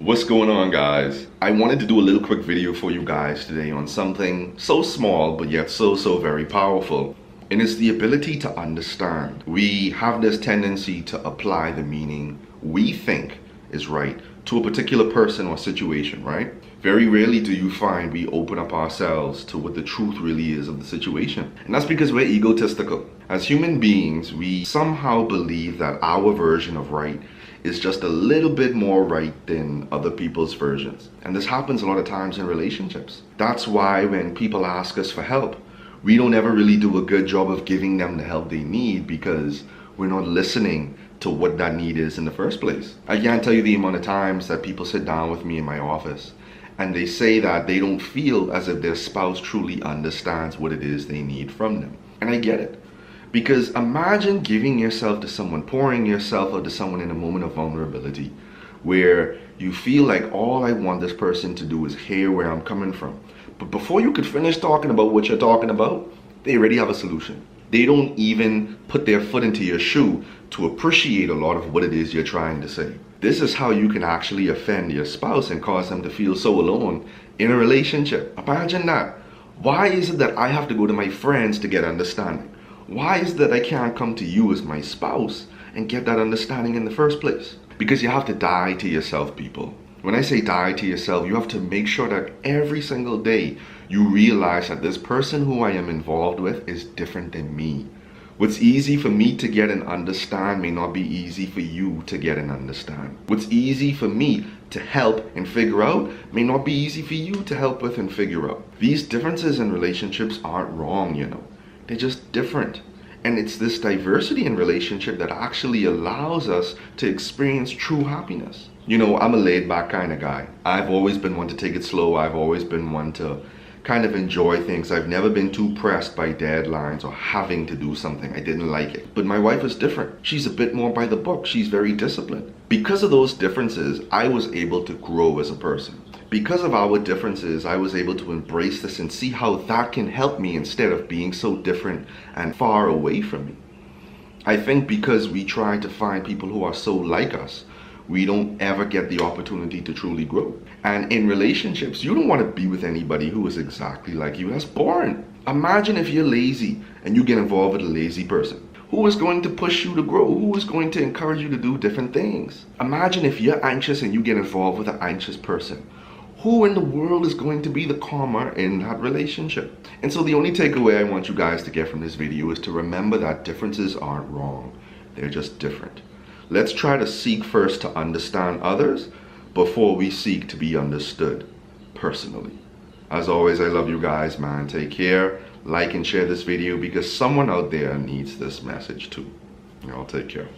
What's going on, guys? I wanted to do a little quick video for you guys today on something so small but yet so very powerful, and it's the ability to understand. We have this tendency to apply the meaning we think is right to a particular person or situation, right? Very rarely do you find we open up ourselves to what the truth really is of the situation. And that's because we're egotistical. As human beings, we somehow believe that our version of right is just a little bit more right than other people's versions. And this happens a lot of times in relationships. That's why when people ask us for help, we don't ever really do a good job of giving them the help they need because we're not listening to what that need is in the first place. I can't tell you the amount of times that people sit down with me in my office and they say that they don't feel as if their spouse truly understands what it is they need from them. And I get it. Because imagine giving yourself to someone, pouring yourself out to someone in a moment of vulnerability where you feel like all I want this person to do is hear where I'm coming from. But before you could finish talking about what you're talking about, they already have a solution. They don't even put their foot into your shoe to appreciate a lot of what it is you're trying to say. This is how you can actually offend your spouse and cause them to feel so alone in a relationship. Imagine that. Why is it that I have to go to my friends to get understanding? Why is it that I can't come to you as my spouse and get that understanding in the first place? Because you have to die to yourself, people. When I say die to yourself, you have to make sure that every single day you realize that this person who I am involved with is different than me. What's easy for me to get and understand may not be easy for you to get and understand. What's easy for me to help and figure out may not be easy for you to help with and figure out. These differences in relationships aren't wrong, you know. They're just different. And it's this diversity in relationship that actually allows us to experience true happiness. You know, I'm a laid back kind of guy. I've always been one to take it slow. I've always been one to kind of enjoy things. I've never been too pressed by deadlines or having to do something. I didn't like it. But my wife is different. She's a bit more by the book. She's very disciplined. Because of those differences, I was able to grow as a person. Because of our differences, I was able to embrace this and see how that can help me instead of being so different and far away from me. I think because we try to find people who are so like us, we don't ever get the opportunity to truly grow. And in relationships, you don't want to be with anybody who is exactly like you. That's boring. Imagine if you're lazy and you get involved with a lazy person. Who is going to push you to grow? Who is going to encourage you to do different things? Imagine if you're anxious and you get involved with an anxious person. Who in the world is going to be the calmer in that relationship? And so the only takeaway I want you guys to get from this video is to remember that differences aren't wrong. They're just different. Let's try to seek first to understand others before we seek to be understood personally. As always, I love you guys, man. Take care. Like and share this video because someone out there needs this message too. Y'all take care.